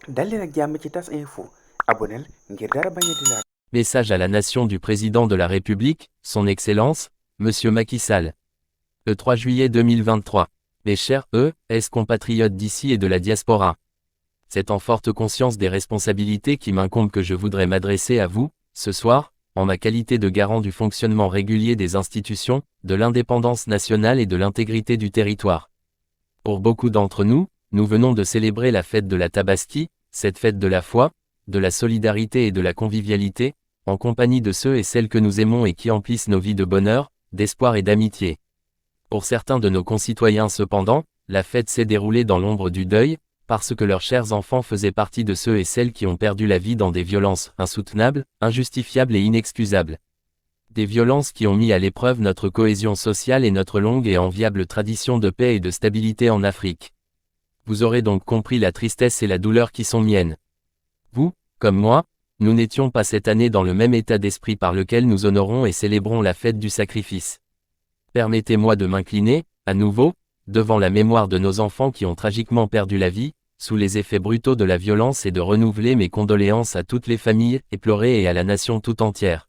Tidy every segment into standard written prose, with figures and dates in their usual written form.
dal leen ak jàmm ci TAS info abonneel ngir dara bañ a di laal. Message à la nation du président de la République, son Excellence, Monsieur Macky Sall. Le 3 juillet 2023. Mes chers compatriotes d'ici et de la diaspora. C'est en forte conscience des responsabilités qui m'incombent que je voudrais m'adresser à vous, ce soir, en ma qualité de garant du fonctionnement régulier des institutions, de l'indépendance nationale et de l'intégrité du territoire. Pour beaucoup d'entre nous, nous venons de célébrer la fête de la Tabaski, cette fête de la foi, de la solidarité et de la convivialité, en compagnie de ceux et celles que nous aimons et qui emplissent nos vies de bonheur, d'espoir et d'amitié. Pour certains de nos concitoyens cependant, la fête s'est déroulée dans l'ombre du deuil, parce que leurs chers enfants faisaient partie de ceux et celles qui ont perdu la vie dans des violences insoutenables, injustifiables et inexcusables. Des violences qui ont mis à l'épreuve notre cohésion sociale et notre longue et enviable tradition de paix et de stabilité en Afrique. Vous aurez donc compris la tristesse et la douleur qui sont miennes. Vous, comme moi, nous n'étions pas cette année dans le même état d'esprit par lequel nous honorons et célébrons la fête du sacrifice. Permettez-moi de m'incliner, à nouveau, devant la mémoire de nos enfants qui ont tragiquement perdu la vie, sous les effets brutaux de la violence et de renouveler mes condoléances à toutes les familles éplorées et à la nation tout entière.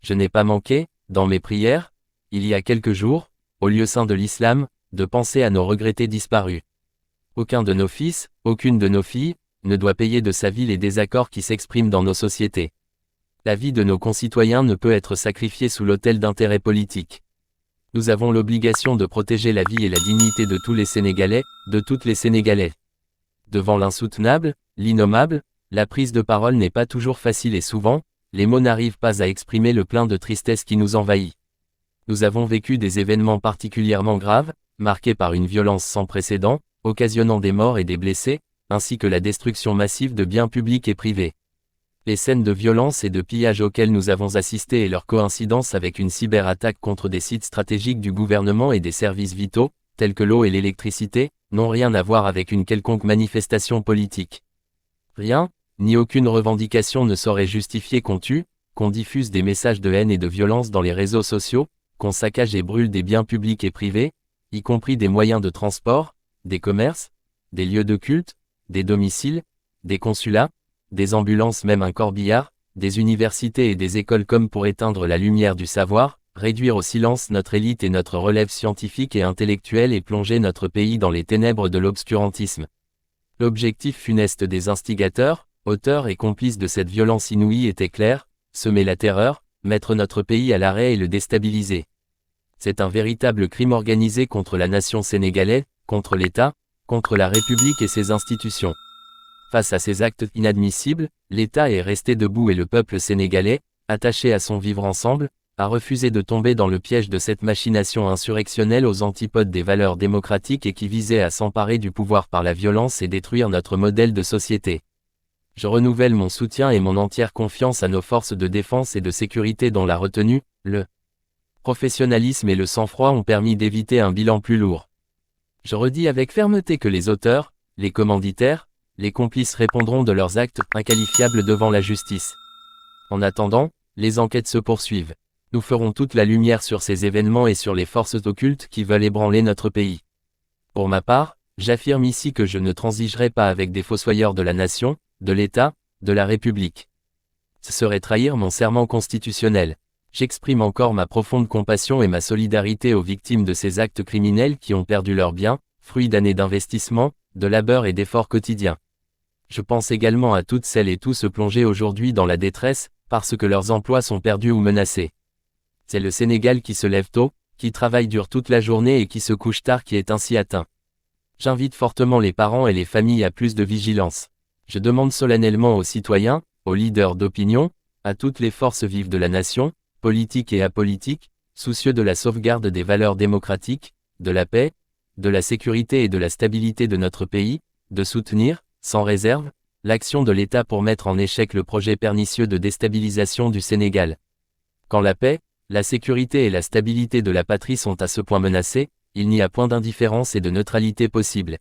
Je n'ai pas manqué, dans mes prières, il y a quelques jours, au lieu saint de l'islam, de penser à nos regrettés disparus. Aucun de nos fils, aucune de nos filles, ne doit payer de sa vie les désaccords qui s'expriment dans nos sociétés. La vie de nos concitoyens ne peut être sacrifiée sous l'autel d'intérêts politiques. Nous avons l'obligation de protéger la vie et la dignité de tous les Sénégalais, de toutes les Sénégalaises. Devant l'insoutenable, l'innommable, la prise de parole n'est pas toujours facile et souvent, les mots n'arrivent pas à exprimer le plein de tristesse qui nous envahit. Nous avons vécu des événements particulièrement graves, marqués par une violence sans précédent, occasionnant des morts et des blessés, ainsi que la destruction massive de biens publics et privés. Les scènes de violence et de pillage auxquelles nous avons assisté et leur coïncidence avec une cyberattaque contre des sites stratégiques du gouvernement et des services vitaux, tels que l'eau et l'électricité, n'ont rien à voir avec une quelconque manifestation politique. Rien, ni aucune revendication ne saurait justifier qu'on tue, qu'on diffuse des messages de haine et de violence dans les réseaux sociaux, qu'on saccage et brûle des biens publics et privés, y compris des moyens de transport, des commerces, des lieux de culte, des domiciles, des consulats, des ambulances, même un corbillard, des universités et des écoles comme pour éteindre la lumière du savoir, réduire au silence notre élite et notre relève scientifique et intellectuelle et plonger notre pays dans les ténèbres de l'obscurantisme. L'objectif funeste des instigateurs, auteurs et complices de cette violence inouïe était clair, semer la terreur, mettre notre pays à l'arrêt et le déstabiliser. C'est un véritable crime organisé contre la nation sénégalaise, contre l'État, contre la République et ses institutions. Face à ces actes inadmissibles, l'État est resté debout et le peuple sénégalais, attaché à son vivre ensemble, a refusé de tomber dans le piège de cette machination insurrectionnelle aux antipodes des valeurs démocratiques et qui visait à s'emparer du pouvoir par la violence et détruire notre modèle de société. Je renouvelle mon soutien et mon entière confiance à nos forces de défense et de sécurité dont la retenue, le professionnalisme et le sang-froid ont permis d'éviter un bilan plus lourd. Je redis avec fermeté que les auteurs, les commanditaires, les complices répondront de leurs actes inqualifiables devant la justice. En attendant, les enquêtes se poursuivent. Nous ferons toute la lumière sur ces événements et sur les forces occultes qui veulent ébranler notre pays. Pour ma part, j'affirme ici que je ne transigerai pas avec des fossoyeurs de la nation, de l'État, de la République. Ce serait trahir mon serment constitutionnel. J'exprime encore ma profonde compassion et ma solidarité aux victimes de ces actes criminels qui ont perdu leurs biens, fruits d'années d'investissement, de labeur et d'efforts quotidiens. Je pense également à toutes celles et tous se plonger aujourd'hui dans la détresse, parce que leurs emplois sont perdus ou menacés. C'est le Sénégal qui se lève tôt, qui travaille dur toute la journée et qui se couche tard qui est ainsi atteint. J'invite fortement les parents et les familles à plus de vigilance. Je demande solennellement aux citoyens, aux leaders d'opinion, à toutes les forces vives de la nation, politiques et apolitiques, soucieux de la sauvegarde des valeurs démocratiques, de la paix, de la sécurité et de la stabilité de notre pays, de soutenir, sans réserve, l'action de l'État pour mettre en échec le projet pernicieux de déstabilisation du Sénégal. Quand la paix, la sécurité et la stabilité de la patrie sont à ce point menacées, il n'y a point d'indifférence et de neutralité possible.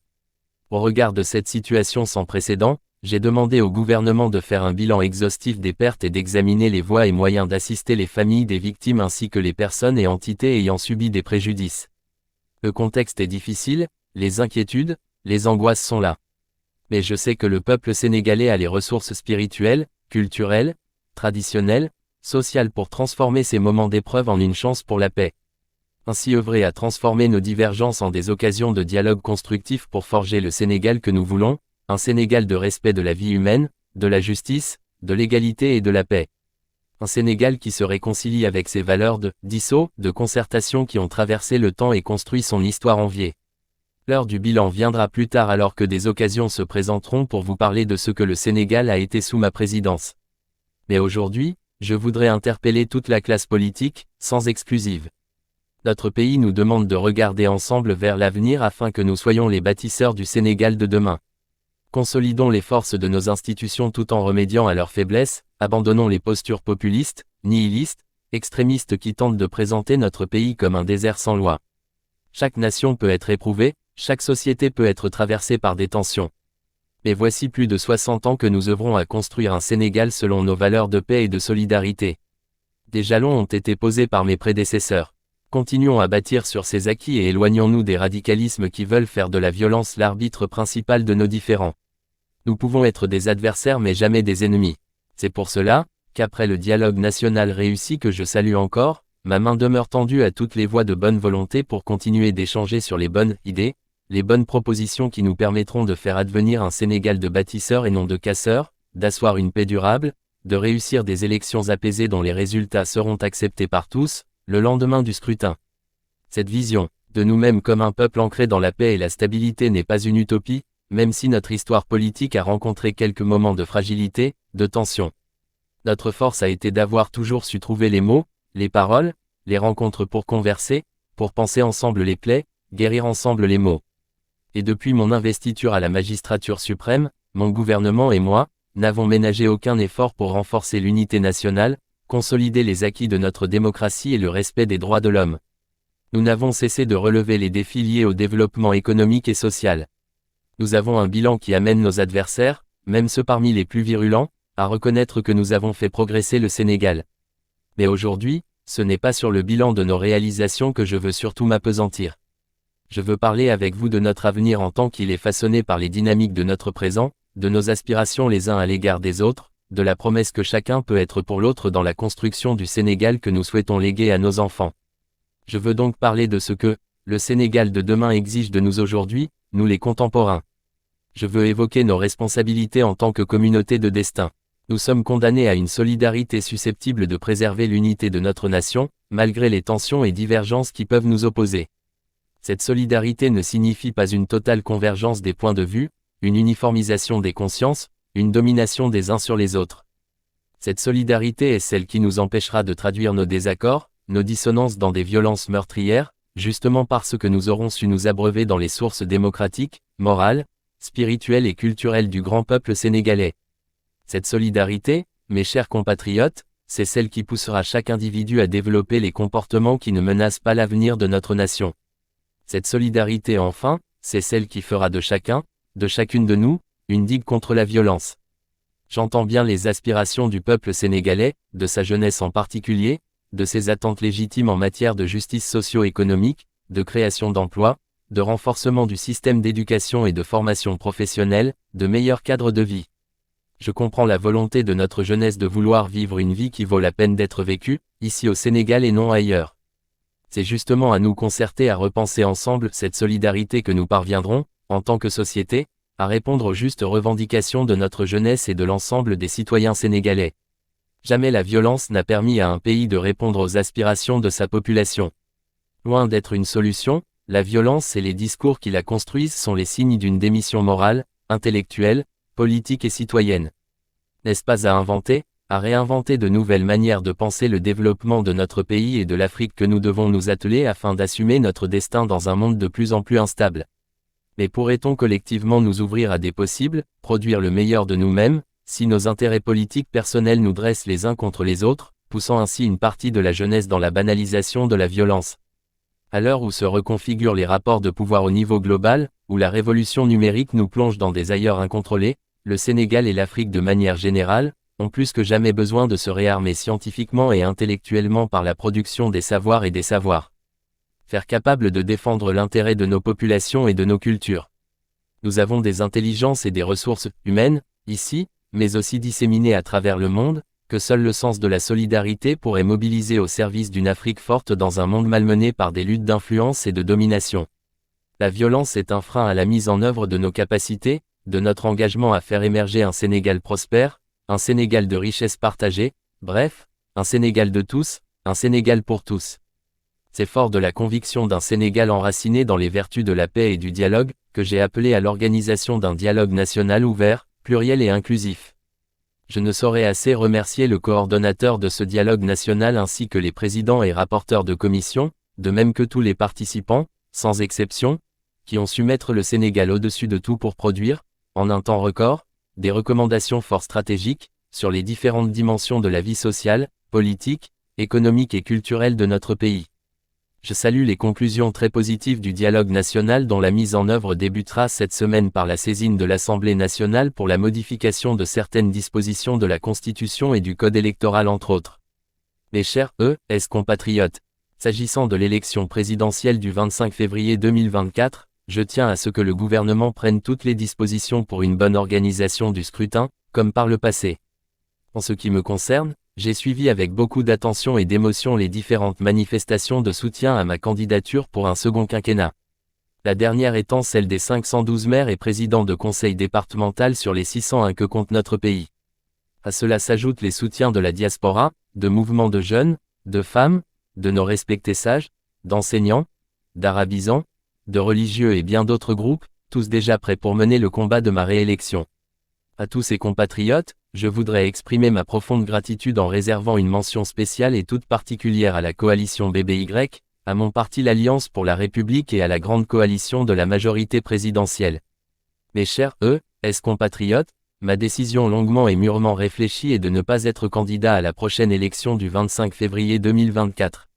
Au regard de cette situation sans précédent, j'ai demandé au gouvernement de faire un bilan exhaustif des pertes et d'examiner les voies et moyens d'assister les familles des victimes ainsi que les personnes et entités ayant subi des préjudices. Le contexte est difficile, les inquiétudes, les angoisses sont là. Mais je sais que le peuple sénégalais a les ressources spirituelles, culturelles, traditionnelles, sociales pour transformer ces moments d'épreuve en une chance pour la paix. Ainsi œuvrer à transformer nos divergences en des occasions de dialogue constructif pour forger le Sénégal que nous voulons, un Sénégal de respect de la vie humaine, de la justice, de l'égalité et de la paix. Un Sénégal qui se réconcilie avec ses valeurs de concertation qui ont traversé le temps et construit son histoire enviée. L'heure du bilan viendra plus tard alors que des occasions se présenteront pour vous parler de ce que le Sénégal a été sous ma présidence. Mais aujourd'hui, je voudrais interpeller toute la classe politique, sans exclusive. Notre pays nous demande de regarder ensemble vers l'avenir afin que nous soyons les bâtisseurs du Sénégal de demain. Consolidons les forces de nos institutions tout en remédiant à leurs faiblesses, abandonnons les postures populistes, nihilistes, extrémistes qui tentent de présenter notre pays comme un désert sans loi. Chaque nation peut être éprouvée, chaque société peut être traversée par des tensions. Mais voici plus de 60 ans que nous œuvrons à construire un Sénégal selon nos valeurs de paix et de solidarité. Des jalons ont été posés par mes prédécesseurs. Continuons à bâtir sur ces acquis et éloignons-nous des radicalismes qui veulent faire de la violence l'arbitre principal de nos différends. Nous pouvons être des adversaires mais jamais des ennemis. C'est pour cela, qu'après le dialogue national réussi que je salue encore, ma main demeure tendue à toutes les voix de bonne volonté pour continuer d'échanger sur les bonnes idées, les bonnes propositions qui nous permettront de faire advenir un Sénégal de bâtisseurs et non de casseurs, d'asseoir une paix durable, de réussir des élections apaisées dont les résultats seront acceptés par tous, le lendemain du scrutin. Cette vision, de nous-mêmes comme un peuple ancré dans la paix et la stabilité n'est pas une utopie, même si notre histoire politique a rencontré quelques moments de fragilité, de tension. Notre force a été d'avoir toujours su trouver les mots, les paroles, les rencontres pour converser, pour penser ensemble les plaies, guérir ensemble les maux. Et depuis mon investiture à la magistrature suprême, mon gouvernement et moi, n'avons ménagé aucun effort pour renforcer l'unité nationale, consolider les acquis de notre démocratie et le respect des droits de l'homme. Nous n'avons cessé de relever les défis liés au développement économique et social. Nous avons un bilan qui amène nos adversaires, même ceux parmi les plus virulents, à reconnaître que nous avons fait progresser le Sénégal. Mais aujourd'hui, ce n'est pas sur le bilan de nos réalisations que je veux surtout m'appesantir. Je veux parler avec vous de notre avenir en tant qu'il est façonné par les dynamiques de notre présent, de nos aspirations les uns à l'égard des autres, de la promesse que chacun peut être pour l'autre dans la construction du Sénégal que nous souhaitons léguer à nos enfants. Je veux donc parler de ce que le Sénégal de demain exige de nous aujourd'hui, nous les contemporains. Je veux évoquer nos responsabilités en tant que communauté de destin. Nous sommes condamnés à une solidarité susceptible de préserver l'unité de notre nation, malgré les tensions et divergences qui peuvent nous opposer. Cette solidarité ne signifie pas une totale convergence des points de vue, une uniformisation des consciences, une domination des uns sur les autres. Cette solidarité est celle qui nous empêchera de traduire nos désaccords, nos dissonances dans des violences meurtrières, justement parce que nous aurons su nous abreuver dans les sources démocratiques, morales, spirituelles et culturelles du grand peuple sénégalais. Cette solidarité, mes chers compatriotes, c'est celle qui poussera chaque individu à développer les comportements qui ne menacent pas l'avenir de notre nation. Cette solidarité enfin, c'est celle qui fera de chacun, de chacune de nous, une digue contre la violence. J'entends bien les aspirations du peuple sénégalais, de sa jeunesse en particulier, de ses attentes légitimes en matière de justice socio-économique, de création d'emplois, de renforcement du système d'éducation et de formation professionnelle, de meilleurs cadres de vie. Je comprends la volonté de notre jeunesse de vouloir vivre une vie qui vaut la peine d'être vécue, ici au Sénégal et non ailleurs. C'est justement à nous concerter à repenser ensemble cette solidarité que nous parviendrons, en tant que société, à répondre aux justes revendications de notre jeunesse et de l'ensemble des citoyens sénégalais. Jamais la violence n'a permis à un pays de répondre aux aspirations de sa population. Loin d'être une solution, la violence et les discours qui la construisent sont les signes d'une démission morale, intellectuelle, politique et citoyenne. N'est-ce pas à inventer, à réinventer de nouvelles manières de penser le développement de notre pays et de l'Afrique que nous devons nous atteler afin d'assumer notre destin dans un monde de plus en plus instable? Mais pourrait-on collectivement nous ouvrir à des possibles, produire le meilleur de nous-mêmes, si nos intérêts politiques personnels nous dressent les uns contre les autres, poussant ainsi une partie de la jeunesse dans la banalisation de la violence? À l'heure où se reconfigurent les rapports de pouvoir au niveau global, où la révolution numérique nous plonge dans des ailleurs incontrôlés, le Sénégal et l'Afrique de manière générale, ont plus que jamais besoin de se réarmer scientifiquement et intellectuellement par la production des savoirs et des savoirs. Faire capable de défendre l'intérêt de nos populations et de nos cultures. Nous avons des intelligences et des ressources humaines, ici, mais aussi disséminées à travers le monde, que seul le sens de la solidarité pourrait mobiliser au service d'une Afrique forte dans un monde malmené par des luttes d'influence et de domination. La violence est un frein à la mise en œuvre de nos capacités, de notre engagement à faire émerger un Sénégal prospère, un Sénégal de richesse partagée, bref, un Sénégal de tous, un Sénégal pour tous. C'est fort de la conviction d'un Sénégal enraciné dans les vertus de la paix et du dialogue, que j'ai appelé à l'organisation d'un dialogue national ouvert, pluriel et inclusif. Je ne saurais assez remercier le coordonnateur de ce dialogue national ainsi que les présidents et rapporteurs de commission, de même que tous les participants, sans exception, qui ont su mettre le Sénégal au-dessus de tout pour produire, en un temps record, des recommandations fort stratégiques, sur les différentes dimensions de la vie sociale, politique, économique et culturelle de notre pays. Je salue les conclusions très positives du dialogue national dont la mise en œuvre débutera cette semaine par la saisine de l'Assemblée nationale pour la modification de certaines dispositions de la Constitution et du Code électoral entre autres. Mes chers compatriotes, s'agissant de l'élection présidentielle du 25 février 2024, je tiens à ce que le gouvernement prenne toutes les dispositions pour une bonne organisation du scrutin, comme par le passé. En ce qui me concerne, j'ai suivi avec beaucoup d'attention et d'émotion les différentes manifestations de soutien à ma candidature pour un second quinquennat. La dernière étant celle des 512 maires et présidents de conseil départemental sur les 601 que compte notre pays. À cela s'ajoutent les soutiens de la diaspora, de mouvements de jeunes, de femmes, de nos respectés sages, d'enseignants, d'arabisans, de religieux et bien d'autres groupes, tous déjà prêts pour mener le combat de ma réélection. À tous ces compatriotes, je voudrais exprimer ma profonde gratitude en réservant une mention spéciale et toute particulière à la coalition BBY, à mon parti l'Alliance pour la République et à la grande coalition de la majorité présidentielle. Mes chers compatriotes, ma décision longuement et mûrement réfléchie est de ne pas être candidat à la prochaine élection du 25 février 2024.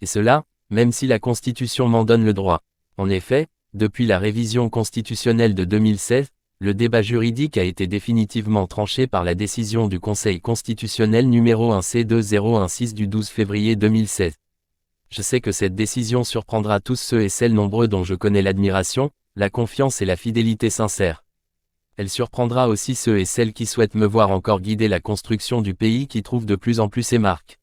Et cela, même si la Constitution m'en donne le droit. En effet, depuis la révision constitutionnelle de 2016, le débat juridique a été définitivement tranché par la décision du Conseil constitutionnel numéro 1C2016 du 12 février 2016. Je sais que cette décision surprendra tous ceux et celles nombreux dont je connais l'admiration, la confiance et la fidélité sincère. Elle surprendra aussi ceux et celles qui souhaitent me voir encore guider la construction du pays qui trouve de plus en plus ses marques.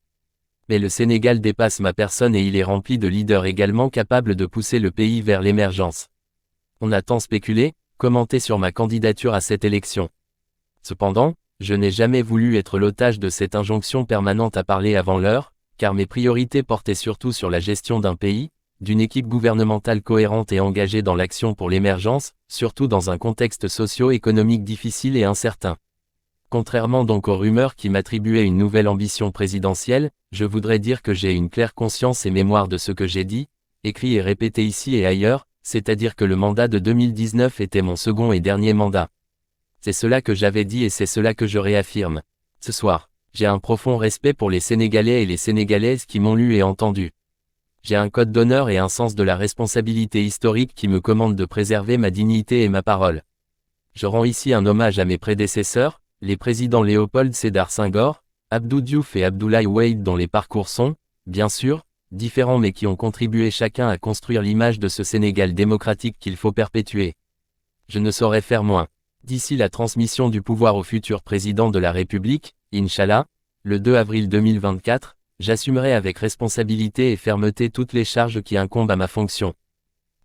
Mais le Sénégal dépasse ma personne et il est rempli de leaders également capables de pousser le pays vers l'émergence. On a tant spéculé, commenté sur ma candidature à cette élection. Cependant, je n'ai jamais voulu être l'otage de cette injonction permanente à parler avant l'heure, car mes priorités portaient surtout sur la gestion d'un pays, d'une équipe gouvernementale cohérente et engagée dans l'action pour l'émergence, surtout dans un contexte socio-économique difficile et incertain. Contrairement donc aux rumeurs qui m'attribuaient une nouvelle ambition présidentielle, je voudrais dire que j'ai une claire conscience et mémoire de ce que j'ai dit, écrit et répété ici et ailleurs, c'est-à-dire que le mandat de 2019 était mon second et dernier mandat. C'est cela que j'avais dit et c'est cela que je réaffirme. Ce soir, j'ai un profond respect pour les Sénégalais et les Sénégalaises qui m'ont lu et entendu. J'ai un code d'honneur et un sens de la responsabilité historique qui me commande de préserver ma dignité et ma parole. Je rends ici un hommage à mes prédécesseurs, les présidents Léopold Sédar Senghor, Abdou Diouf et Abdoulaye Wade dont les parcours sont, bien sûr, différents mais qui ont contribué chacun à construire l'image de ce Sénégal démocratique qu'il faut perpétuer. Je ne saurais faire moins. D'ici la transmission du pouvoir au futur président de la République, Inch'Allah, le 2 avril 2024, j'assumerai avec responsabilité et fermeté toutes les charges qui incombent à ma fonction.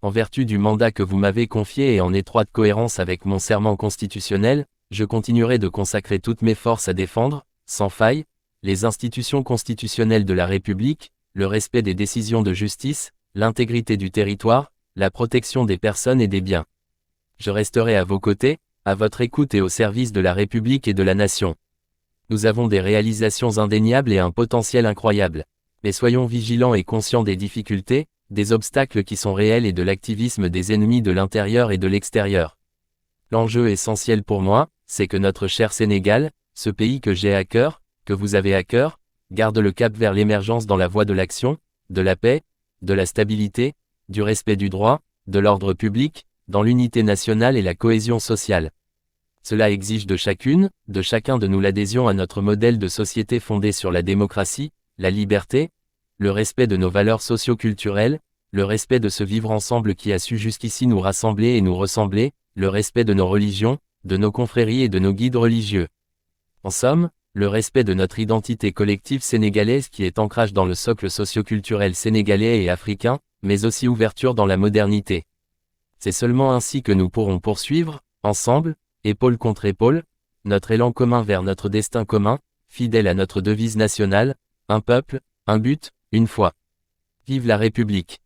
En vertu du mandat que vous m'avez confié et en étroite cohérence avec mon serment constitutionnel, je continuerai de consacrer toutes mes forces à défendre, sans faille, les institutions constitutionnelles de la République, le respect des décisions de justice, l'intégrité du territoire, la protection des personnes et des biens. Je resterai à vos côtés, à votre écoute et au service de la République et de la nation. Nous avons des réalisations indéniables et un potentiel incroyable. Mais soyons vigilants et conscients des difficultés, des obstacles qui sont réels et de l'activisme des ennemis de l'intérieur et de l'extérieur. L'enjeu essentiel pour moi, c'est que notre cher Sénégal, ce pays que j'ai à cœur, que vous avez à cœur, garde le cap vers l'émergence dans la voie de l'action, de la paix, de la stabilité, du respect du droit, de l'ordre public, dans l'unité nationale et la cohésion sociale. Cela exige de chacune, de chacun de nous l'adhésion à notre modèle de société fondé sur la démocratie, la liberté, le respect de nos valeurs socio-culturelles, le respect de ce vivre ensemble qui a su jusqu'ici nous rassembler et nous ressembler, le respect de nos religions, de nos confréries et de nos guides religieux. En somme, le respect de notre identité collective sénégalaise qui est ancrage dans le socle socioculturel sénégalais et africain, mais aussi ouverture dans la modernité. C'est seulement ainsi que nous pourrons poursuivre, ensemble, épaule contre épaule, notre élan commun vers notre destin commun, fidèle à notre devise nationale, un peuple, un but, une foi. Vive la République!